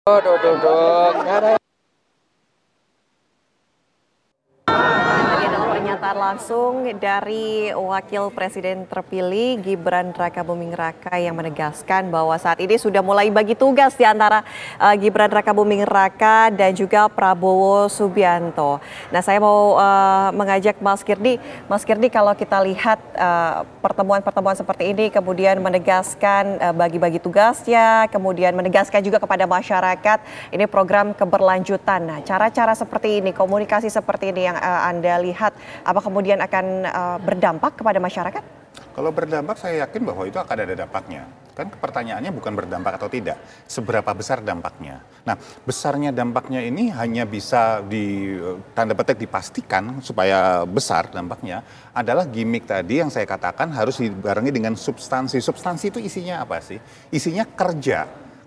Duduk. Tadi adalah pernyataan langsung dari Wakil Presiden terpilih Gibran Rakabuming Raka yang menegaskan bahwa saat ini sudah mulai bagi tugas di antara Gibran Rakabuming Raka dan juga Prabowo Subianto. Nah, saya mau mengajak Mas Kirdi. Mas Kirdi, kalau kita lihat pertemuan-pertemuan seperti ini kemudian menegaskan bagi-bagi tugasnya, kemudian menegaskan juga kepada masyarakat ini program keberlanjutan. Nah, cara-cara seperti ini, komunikasi seperti ini yang Anda lihat, apa kemudian akan berdampak kepada masyarakat? Kalau berdampak, saya yakin bahwa itu akan ada dampaknya. Kan pertanyaannya bukan berdampak atau tidak, seberapa besar dampaknya. Nah, besarnya dampaknya ini hanya bisa tanda petik dipastikan supaya besar dampaknya adalah gimmick tadi yang saya katakan harus dibarengi dengan substansi. Substansi itu isinya apa sih? Isinya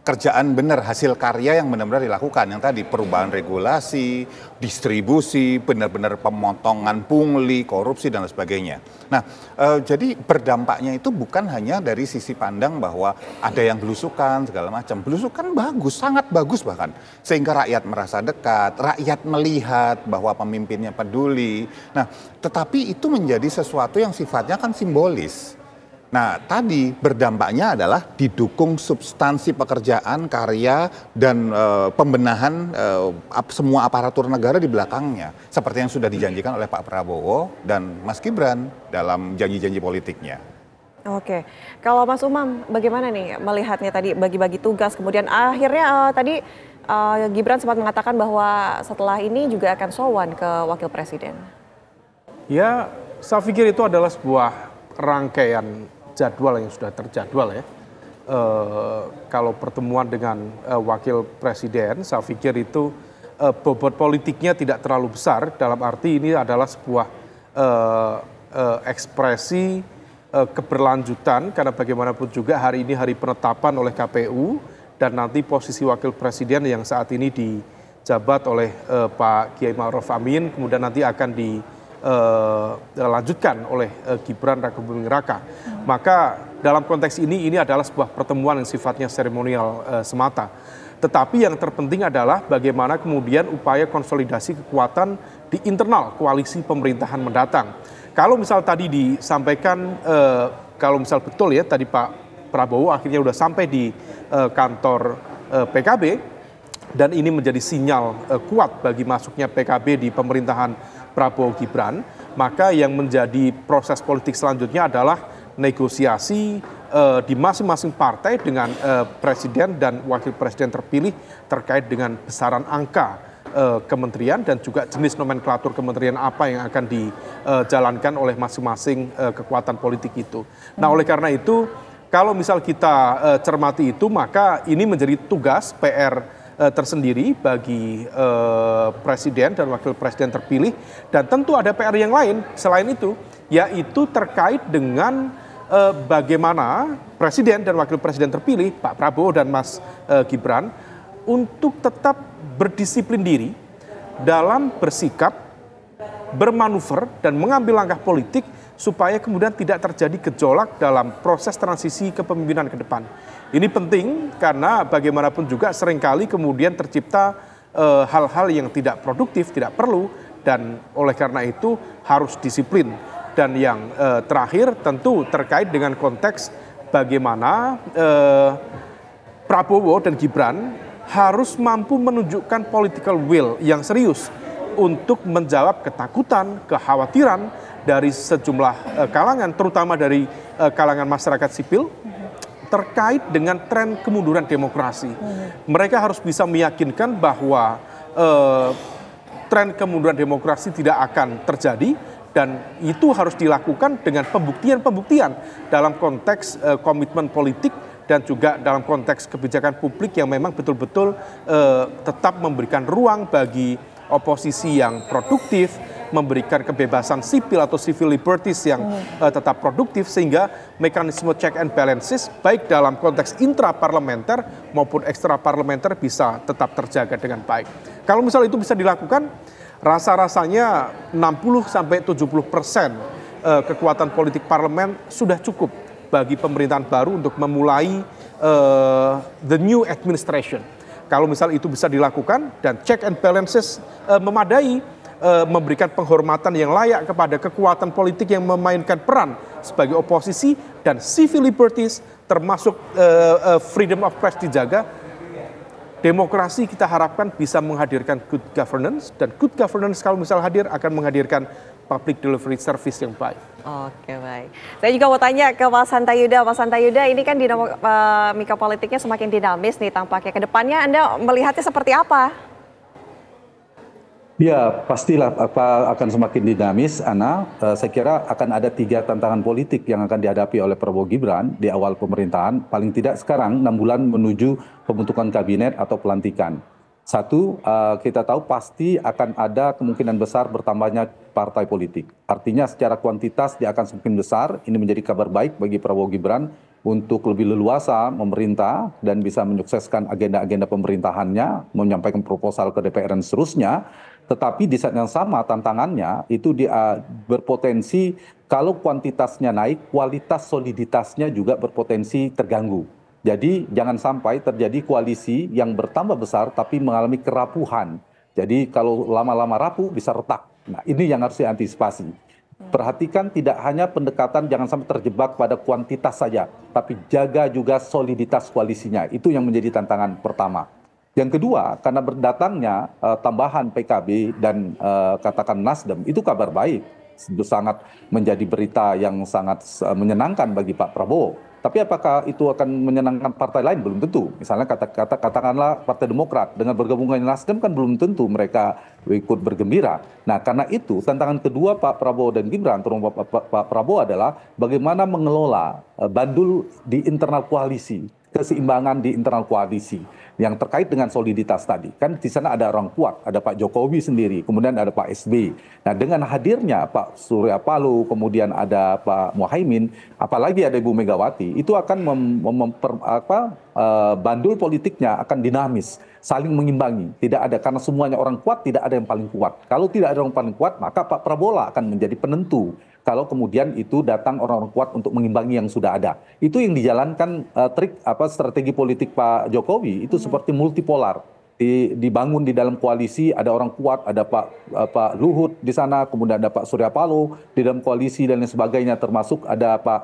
kerjaan benar, hasil karya yang benar-benar dilakukan. Yang tadi perubahan regulasi, distribusi, benar-benar pemotongan pungli, korupsi, dan lain sebagainya. Nah, jadi berdampaknya itu bukan hanya dari sisi pandang bahwa ada yang belusukan, segala macam. Belusukan bagus, sangat bagus bahkan. Sehingga rakyat merasa dekat, rakyat melihat bahwa pemimpinnya peduli. Nah, tetapi itu menjadi sesuatu yang sifatnya kan simbolis. Nah, tadi berdampaknya adalah didukung substansi pekerjaan, karya, dan pembenahan semua aparatur negara di belakangnya. Seperti yang sudah dijanjikan oleh Pak Prabowo dan Mas Gibran dalam janji-janji politiknya. Oke, kalau Mas Umam bagaimana nih melihatnya tadi bagi-bagi tugas, kemudian akhirnya tadi Gibran sempat mengatakan bahwa setelah ini juga akan sowan ke Wakil Presiden. Ya, saya pikir itu adalah sebuah rangkaian jadwal yang sudah terjadwal ya. Kalau pertemuan dengan Wakil Presiden, saya pikir itu bobot politiknya tidak terlalu besar, dalam arti ini adalah sebuah ekspresi keberlanjutan, karena bagaimanapun juga hari ini hari penetapan oleh KPU, dan nanti posisi Wakil Presiden yang saat ini dijabat oleh Pak Kiai Ma'ruf Amin, kemudian nanti akan dilanjutkan oleh Gibran Rakabuming Raka. Maka dalam konteks ini adalah sebuah pertemuan yang sifatnya seremonial semata. Tetapi yang terpenting adalah bagaimana kemudian upaya konsolidasi kekuatan di internal koalisi pemerintahan mendatang. Kalau misal tadi disampaikan, kalau misal betul ya tadi Pak Prabowo akhirnya sudah sampai di kantor PKB, dan ini menjadi sinyal kuat bagi masuknya PKB di pemerintahan Prabowo Gibran, maka yang menjadi proses politik selanjutnya adalah negosiasi di masing-masing partai dengan presiden dan wakil presiden terpilih terkait dengan besaran angka kementerian dan juga jenis nomenklatur kementerian apa yang akan dijalankan oleh masing-masing kekuatan politik itu. Nah, oleh karena itu, kalau misal kita cermati itu, maka ini menjadi tugas PR tersendiri bagi presiden dan wakil presiden terpilih, dan tentu ada PR yang lain selain itu, yaitu terkait dengan bagaimana presiden dan wakil presiden terpilih Pak Prabowo dan Mas Gibran untuk tetap berdisiplin diri dalam bersikap, bermanuver dan mengambil langkah politik supaya kemudian tidak terjadi gejolak dalam proses transisi kepemimpinan ke depan. Ini penting karena bagaimanapun juga seringkali kemudian tercipta hal-hal yang tidak produktif, tidak perlu, dan oleh karena itu harus disiplin. Dan yang terakhir tentu terkait dengan konteks bagaimana Prabowo dan Gibran harus mampu menunjukkan political will yang serius untuk menjawab ketakutan, kekhawatiran dari sejumlah kalangan, terutama dari kalangan masyarakat sipil, terkait dengan tren kemunduran demokrasi. Mereka harus bisa meyakinkan bahwa tren kemunduran demokrasi tidak akan terjadi, dan itu harus dilakukan dengan pembuktian-pembuktian dalam konteks komitmen politik dan juga dalam konteks kebijakan publik yang memang betul-betul tetap memberikan ruang bagi oposisi yang produktif, memberikan kebebasan sipil atau civil liberties yang tetap produktif, sehingga mekanisme check and balances baik dalam konteks intraparlementer maupun ekstraparlementer bisa tetap terjaga dengan baik. Kalau misal itu bisa dilakukan, rasa-rasanya 60-70% kekuatan politik parlemen sudah cukup bagi pemerintahan baru untuk memulai the new administration. Kalau misal itu bisa dilakukan dan check and balances memadai, memberikan penghormatan yang layak kepada kekuatan politik yang memainkan peran sebagai oposisi dan civil liberties termasuk freedom of press dijaga, demokrasi kita harapkan bisa menghadirkan good governance, dan good governance kalau misal hadir akan menghadirkan public delivery service yang baik. Oke, baik. Saya juga mau tanya ke Mas Hanta Yuda. Mas Hanta Yuda, ini kan dinamika politiknya semakin dinamis nih tampaknya. Ke depannya Anda melihatnya seperti apa? Ya, pastilah akan semakin dinamis, Ana. Saya kira akan ada 3 tantangan politik yang akan dihadapi oleh Prabowo Gibran di awal pemerintahan. Paling tidak sekarang 6 bulan menuju pembentukan kabinet atau pelantikan. Satu, kita tahu pasti akan ada kemungkinan besar bertambahnya partai politik. Artinya secara kuantitas dia akan semakin besar. Ini menjadi kabar baik bagi Prabowo Gibran untuk lebih leluasa memerintah dan bisa menyukseskan agenda-agenda pemerintahannya, menyampaikan proposal ke DPR dan seterusnya. Tetapi di saat yang sama tantangannya itu dia berpotensi kalau kuantitasnya naik, kualitas soliditasnya juga berpotensi terganggu. Jadi jangan sampai terjadi koalisi yang bertambah besar tapi mengalami kerapuhan. Jadi kalau lama-lama rapuh bisa retak. Nah, ini yang harus diantisipasi. Perhatikan tidak hanya pendekatan jangan sampai terjebak pada kuantitas saja, tapi jaga juga soliditas koalisinya. Itu yang menjadi tantangan pertama. Yang kedua, karena berdatangnya tambahan PKB dan katakan Nasdem, itu kabar baik. Sangat menjadi berita yang sangat menyenangkan bagi Pak Prabowo. Tapi apakah itu akan menyenangkan partai lain? Belum tentu. Misalnya katakanlah Partai Demokrat dengan bergabung dengan Nasdem kan belum tentu mereka ikut bergembira. Nah, karena itu tantangan kedua Pak Prabowo dan Gibran, terutama Pak Prabowo adalah bagaimana mengelola bandul di internal koalisi, keseimbangan di internal koalisi yang terkait dengan soliditas tadi. Kan di sana ada orang kuat, ada Pak Jokowi sendiri, kemudian ada Pak SBY. Nah, dengan hadirnya Pak Surya Paloh, kemudian ada Pak Muhaimin, apalagi ada Ibu Megawati, itu akan bandul politiknya akan dinamis, saling mengimbangi. Tidak ada, karena semuanya orang kuat, tidak ada yang paling kuat. Kalau tidak ada yang paling kuat, maka Pak Prabowo akan menjadi penentu. Kalau kemudian itu datang orang-orang kuat untuk mengimbangi yang sudah ada. Itu yang dijalankan strategi politik Pak Jokowi, itu seperti multipolar. Dibangun di dalam koalisi, ada orang kuat, ada Pak Luhut di sana, kemudian ada Pak Surya Paloh di dalam koalisi dan lain sebagainya, termasuk ada Pak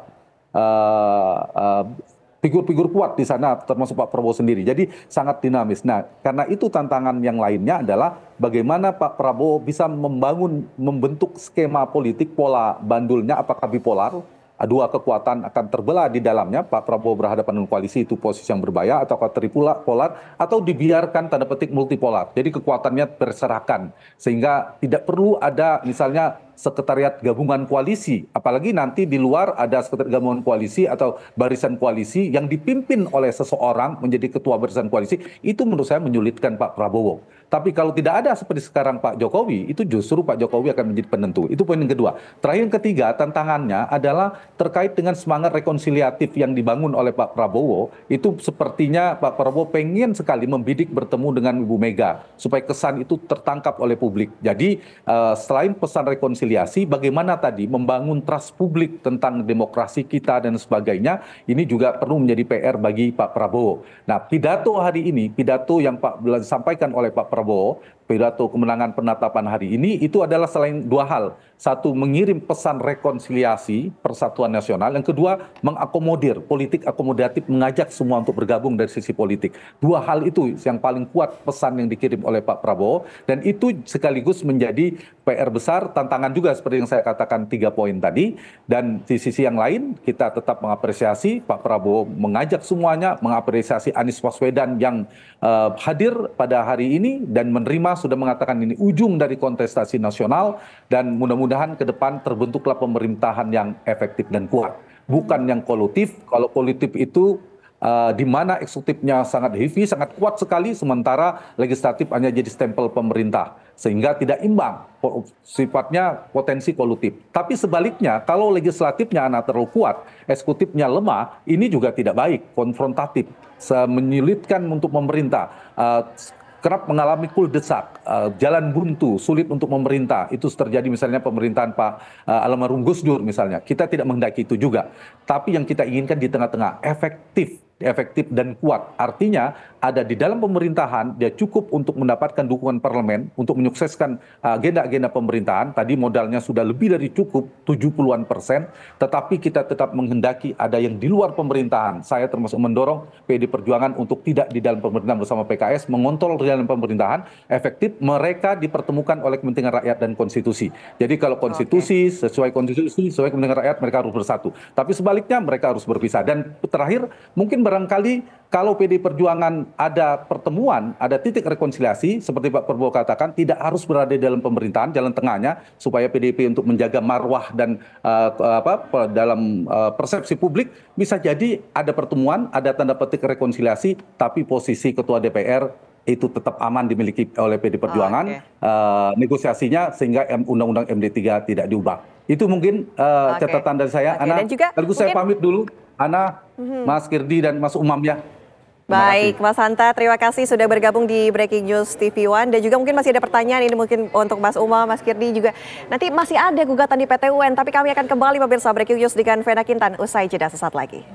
figur-figur kuat di sana, termasuk Pak Prabowo sendiri. Jadi sangat dinamis. Nah, karena itu tantangan yang lainnya adalah bagaimana Pak Prabowo bisa membentuk skema politik, pola bandulnya, apakah bipolar, dua kekuatan akan terbelah di dalamnya, Pak Prabowo berhadapan dengan koalisi, itu posisi yang berbahaya, atau tripolar, atau dibiarkan tanda petik multipolar. Jadi kekuatannya berserakan, sehingga tidak perlu ada misalnya sekretariat gabungan koalisi, apalagi nanti di luar ada sekretariat gabungan koalisi atau barisan koalisi yang dipimpin oleh seseorang menjadi ketua barisan koalisi, itu menurut saya menyulitkan Pak Prabowo. Tapi kalau tidak ada seperti sekarang Pak Jokowi, itu justru Pak Jokowi akan menjadi penentu. Itu poin yang kedua. Terakhir yang ketiga, tantangannya adalah terkait dengan semangat rekonsiliatif yang dibangun oleh Pak Prabowo. Itu sepertinya Pak Prabowo pengen sekali membidik bertemu dengan Ibu Mega, supaya kesan itu tertangkap oleh publik. Jadi selain pesan rekonsiliasi, bagaimana tadi membangun trust publik tentang demokrasi kita dan sebagainya, ini juga perlu menjadi PR bagi Pak Prabowo. Nah, pidato hari ini, pidato yang disampaikan oleh Pak Prabowo, pidato kemenangan penetapan hari ini, itu adalah selain dua hal. Satu, mengirim pesan rekonsiliasi persatuan nasional. Yang kedua, mengakomodir, politik akomodatif, mengajak semua untuk bergabung dari sisi politik. Dua hal itu yang paling kuat pesan yang dikirim oleh Pak Prabowo, dan itu sekaligus menjadi PR besar, tantangan juga seperti yang saya katakan 3 poin tadi. Dan di sisi yang lain, kita tetap mengapresiasi Pak Prabowo, mengajak semuanya, mengapresiasi Anies Baswedan yang hadir pada hari ini dan menerima, sudah mengatakan ini ujung dari kontestasi nasional, dan mudah-mudahan ke depan terbentuklah pemerintahan yang efektif dan kuat. Bukan yang kolutif. Kalau kolutif itu di mana eksekutifnya sangat heavy, sangat kuat sekali, sementara legislatif hanya jadi stempel pemerintah. Sehingga tidak imbang, sifatnya potensi kolutif. Tapi sebaliknya, kalau legislatifnya terlalu kuat, eksekutifnya lemah, ini juga tidak baik, konfrontatif, menyulitkan untuk pemerintah. Kerap mengalami kuldesak, jalan buntu, sulit untuk memerintah. Itu terjadi misalnya pemerintahan Pak almarhum Gus Dur misalnya. Kita tidak menghendaki itu juga. Tapi yang kita inginkan di tengah-tengah efektif, efektif dan kuat. Artinya ada di dalam pemerintahan, dia cukup untuk mendapatkan dukungan parlemen untuk menyukseskan agenda-agenda pemerintahan. Tadi modalnya sudah lebih dari cukup, 70-an%, tetapi kita tetap menghendaki ada yang di luar pemerintahan. Saya termasuk mendorong PD Perjuangan untuk tidak di dalam pemerintahan bersama PKS, mengontrol di dalam pemerintahan, efektif mereka dipertemukan oleh kepentingan rakyat dan konstitusi. Jadi kalau konstitusi, sesuai konstitusi, sesuai kepentingan rakyat, mereka harus bersatu. Tapi sebaliknya mereka harus berpisah. Dan terakhir, mungkin barangkali kalau PD Perjuangan ada pertemuan, ada titik rekonsiliasi, seperti Pak Prabowo katakan, tidak harus berada di dalam pemerintahan, jalan tengahnya, supaya PDIP untuk menjaga marwah dan dalam persepsi publik, bisa jadi ada pertemuan, ada tanda petik rekonsiliasi, tapi posisi Ketua DPR itu tetap aman dimiliki oleh PD Perjuangan, negosiasinya sehingga Undang-Undang MD3 tidak diubah. Itu mungkin catatan dari saya. Ana, sekaligus saya pamit dulu. Ana, Mas Kirdi dan Mas Umam ya. Baik, Mas Hanta, terima kasih sudah bergabung di Breaking News TV One. Dan juga mungkin masih ada pertanyaan ini mungkin untuk Mas Umam, Mas Kirdi juga. Nanti masih ada gugatan di PT UN, tapi kami akan kembali pemirsa Breaking News dengan Vena Kintan usai jeda sesaat lagi.